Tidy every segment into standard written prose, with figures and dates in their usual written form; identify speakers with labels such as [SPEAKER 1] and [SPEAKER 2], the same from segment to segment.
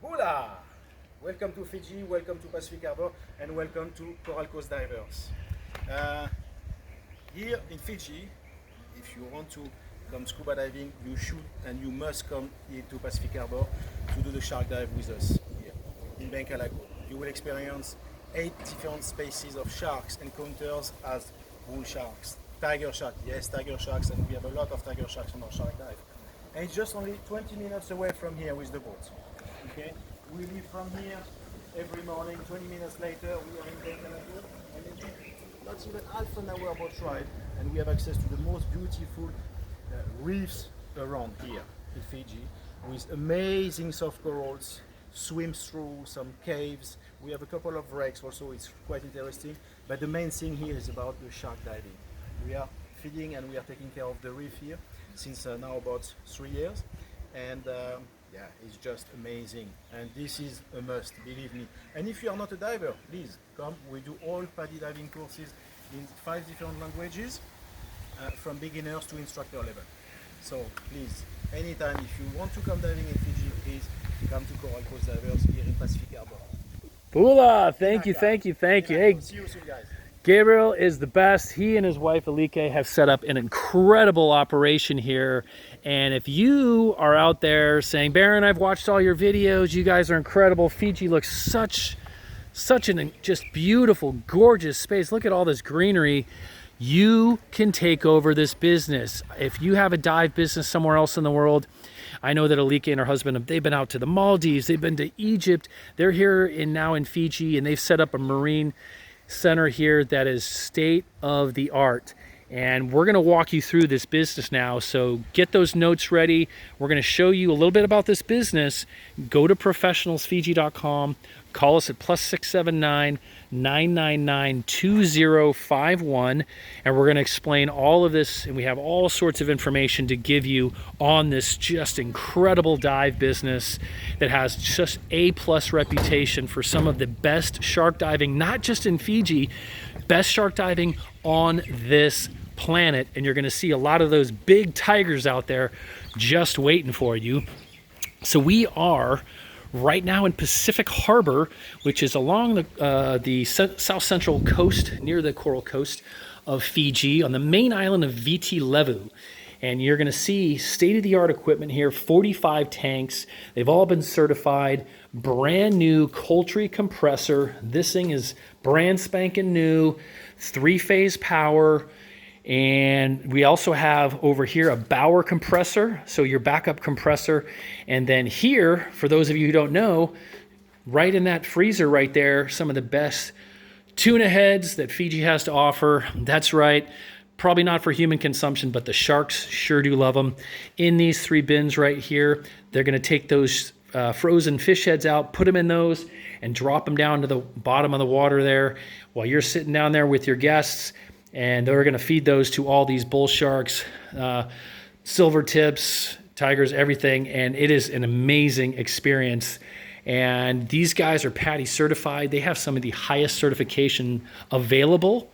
[SPEAKER 1] Hola! Welcome to Fiji, welcome to Pacific Harbour, and welcome to Coral Coast Divers. Here in Fiji, if you want to come scuba diving, you should and you must come here to Pacific Harbour to do the shark dive with us here in Bengkalago. You will experience 8 different species of sharks encounters as bull sharks, tiger shark, yes, tiger sharks, and we have a lot of tiger sharks on our shark dive. And it's just only 20 minutes away from here with the boat. Okay, we leave from here every morning. 20 minutes later, we are in Bengkalago, and it's not even half an hour boat ride, and we have access to the most beautiful reefs around here in Fiji, with amazing soft corals, swims through some caves. We have a couple of wrecks also, it's quite interesting. But the main thing here is about the shark diving. We are feeding and we are taking care of the reef here since now about 3 years. And yeah, it's just amazing. And this is a must, believe me. And if you are not a diver, please come. We do all PADI diving courses in 5 different languages, from beginners to instructor level. So please, anytime if you want to come diving in Fiji, please come to Coral Coast Divers here in Pacific Harbour.
[SPEAKER 2] Bula, thank you. Hey,
[SPEAKER 1] See you soon, guys.
[SPEAKER 2] Gabriel is the best. He and his wife Alike have set up an incredible operation here. And if you are out there saying, Baron, I've watched all your videos, you guys are incredible. Fiji looks such an just beautiful, gorgeous space. Look at all this greenery. You can take over this business. If you have a dive business somewhere else in the world, I know that Alike and her husband, they've been out to the Maldives, they've been to Egypt. They're here now in Fiji, and they've set up a marine center here that is state of the art. And we're going to walk you through this business now. So get those notes ready. We're going to show you a little bit about this business. Go to professionalsfiji.com. Call us at +679 999 2051, and we're going to explain all of this, and we have all sorts of information to give you on this just incredible dive business that has just A+ reputation for some of the best shark diving, not just in Fiji, best shark diving on this planet. And you're going to see a lot of those big tigers out there just waiting for you. So we are right now in Pacific Harbour, which is along the south central coast, near the coral coast of Fiji, on the main island of Viti Levu. And you're going to see state-of-the-art equipment here, 45 tanks. They've all been certified. Brand new Coltree compressor. This thing is brand spanking new, 3-phase power. And we also have over here a Bauer compressor, so your backup compressor. And then here, for those of you who don't know, right in that freezer right there, some of the best tuna heads that Fiji has to offer. That's right, probably not for human consumption, but the sharks sure do love them. In these 3 bins right here, they're gonna take those frozen fish heads out, put them in those, and drop them down to the bottom of the water there while you're sitting down there with your guests. And they're going to feed those to all these bull sharks, silver tips, tigers, everything. And it is an amazing experience. And these guys are PADI certified. They have some of the highest certification available.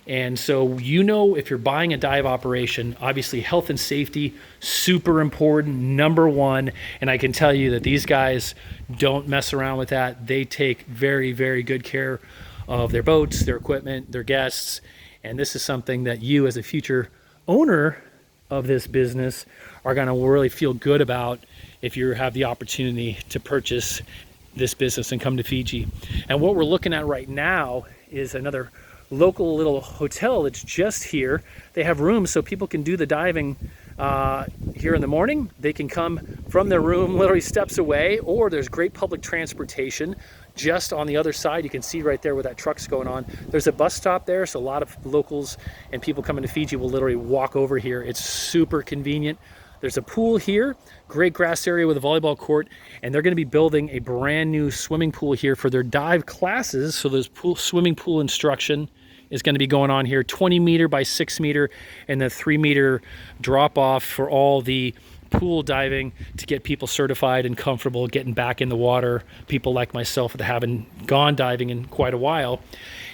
[SPEAKER 2] And so, you know, if you're buying a dive operation, obviously health and safety, super important, number one. And I can tell you that these guys don't mess around with that. They take very, very good care of their boats, their equipment, their guests. And this is something that you, as a future owner of this business, are going to really feel good about if you have the opportunity to purchase this business and come to Fiji. And what we're looking at right now is another local little hotel that's just here. They have rooms so people can do the diving here in the morning. They can come from their room literally steps away, or there's great public transportation just on the other side. You can see right there where that truck's going on. There's a bus stop there, so a lot of locals and people coming to Fiji will literally walk over here. It's super convenient. There's a pool here, great grass area with a volleyball court, and they're going to be building a brand new swimming pool here for their dive classes. So there's swimming pool instruction is going to be going on here, 20 meter by 6 meter, and the 3 meter drop off for all the pool diving to get people certified and comfortable getting back in the water. People like myself that haven't gone diving in quite a while.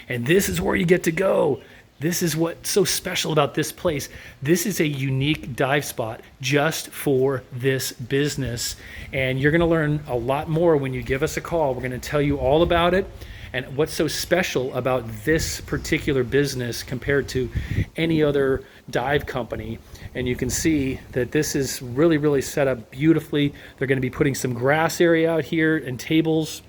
[SPEAKER 2] And this is where you get to go. This is what's so special about this place. This is a unique dive spot just for this business. And you're gonna learn a lot more when you give us a call. We're gonna tell you all about it and what's so special about this particular business compared to any other dive company. And you can see that this is really, really set up beautifully. They're gonna be putting some grass area out here and tables.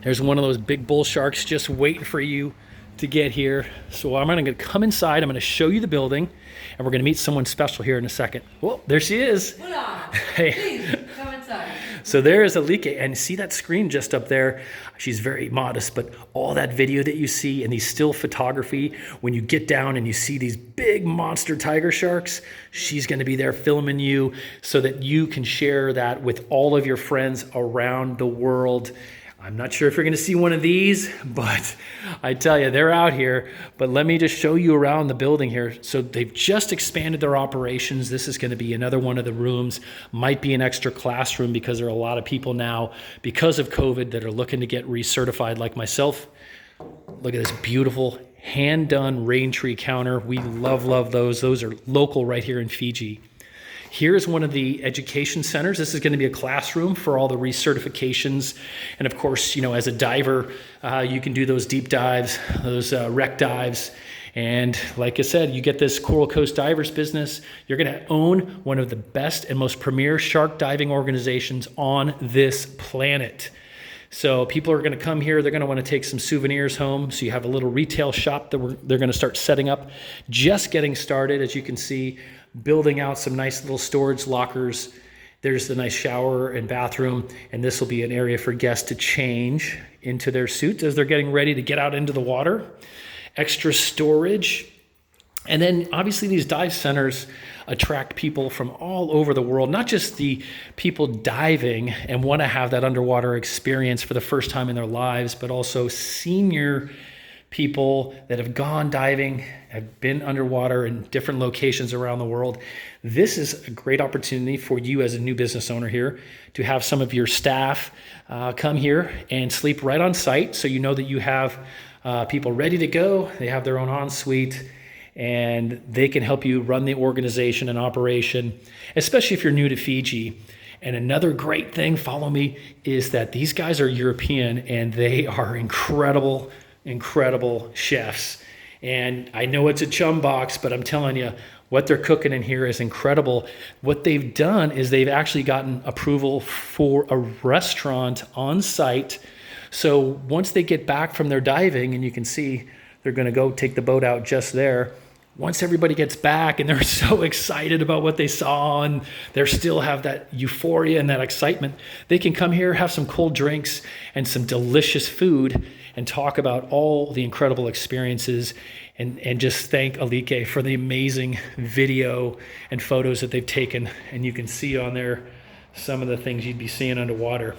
[SPEAKER 2] There's one of those big bull sharks just waiting for you to get here. So I'm gonna come inside, I'm gonna show you the building, and we're gonna meet someone special here in a second. Well, there she is.
[SPEAKER 3] Hola.
[SPEAKER 2] Hey.
[SPEAKER 3] Please, come inside.
[SPEAKER 2] So there is Alike, and see that screen just up there? She's very modest, but all that video that you see and these still photography, when you get down and you see these big monster tiger sharks, she's gonna be there filming you so that you can share that with all of your friends around the world. I'm not sure if you're gonna see one of these, but I tell you, they're out here. But let me just show you around the building here. So they've just expanded their operations. This is gonna be another one of the rooms, might be an extra classroom because there are a lot of people now, because of COVID, that are looking to get recertified like myself. Look at this beautiful hand-done rain tree counter. We love, love those. Those are local right here in Fiji. Here's one of the education centers. This is going to be a classroom for all the recertifications. And of course, you know, as a diver, you can do those deep dives, those wreck dives. And like I said, you get this Coral Coast Divers business. You're going to own one of the best and most premier shark diving organizations on this planet. So people are going to come here. They're going to want to take some souvenirs home. So you have a little retail shop that they're going to start setting up. Just getting started, as you can see, building out some nice little storage lockers. There's the nice shower and bathroom, and this will be an area for guests to change into their suits as they're getting ready to get out into the water. Extra storage. And then obviously these dive centers attract people from all over the world, not just the people diving and want to have that underwater experience for the first time in their lives, but also senior people that have gone diving, have been underwater in different locations around the world. This is a great opportunity for you as a new business owner here to have some of your staff come here and sleep right on site, so you know that you have people ready to go. They have their own ensuite, and they can help you run the organization and operation, especially if you're new to Fiji. And another great thing, follow me, is that these guys are European and they are incredible chefs. And I know it's a chum box, but I'm telling you, what they're cooking in here is incredible. What they've done is they've actually gotten approval for a restaurant on site. So once they get back from their diving, and you can see they're gonna go take the boat out just there. Once everybody gets back and they're so excited about what they saw and they still have that euphoria and that excitement, they can come here, have some cold drinks and some delicious food and talk about all the incredible experiences and just thank Alike for the amazing video and photos that they've taken. And you can see on there some of the things you'd be seeing underwater.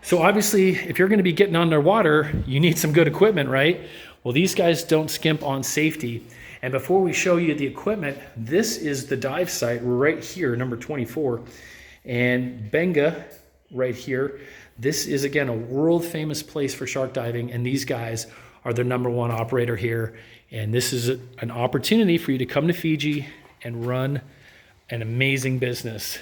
[SPEAKER 2] So obviously, if you're gonna be getting underwater, you need some good equipment, right? Well, these guys don't skimp on safety. And before we show you the equipment, this is the dive site right here, number 24. And Benga right here. This is, again, a world famous place for shark diving, and these guys are the #1 operator here. And this is an opportunity for you to come to Fiji and run an amazing business.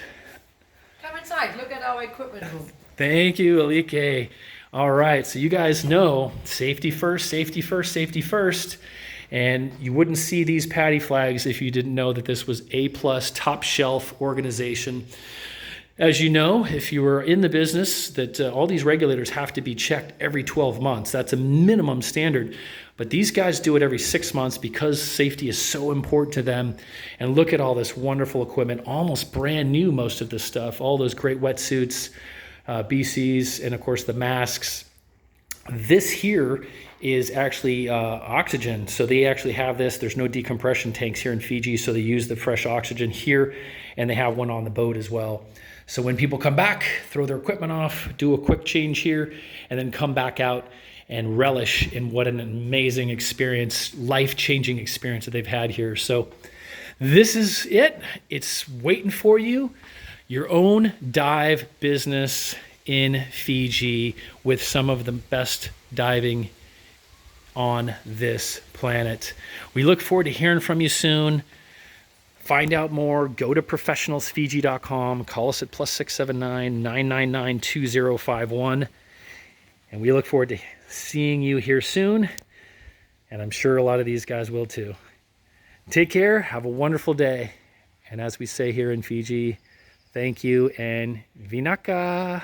[SPEAKER 3] Come inside. Look at our equipment room.
[SPEAKER 2] Thank you, Alike. All right, so you guys know safety first, safety first, safety first. And you wouldn't see these PADI flags if you didn't know that this was A+ top shelf organization. As you know, if you were in the business, that all these regulators have to be checked every 12 months. That's a minimum standard. But these guys do it every 6 months because safety is so important to them. And look at all this wonderful equipment, almost brand new, most of this stuff, all those great wetsuits, BCs, and of course the masks. This here is actually oxygen. So they actually have this. There's no decompression tanks here in Fiji, so they use the fresh oxygen here, and they have one on the boat as well. So when people come back, throw their equipment off, do a quick change here, and then come back out and relish in what an amazing experience, life-changing experience that they've had here. So this is it. It's waiting for you. Your own dive business in Fiji with some of the best diving on this planet. We look forward to hearing from you soon. Find out more, go to professionalsfiji.com, call us at +679 999 2051. And we look forward to seeing you here soon. And I'm sure a lot of these guys will too. Take care, have a wonderful day. And as we say here in Fiji, thank you and vinaka.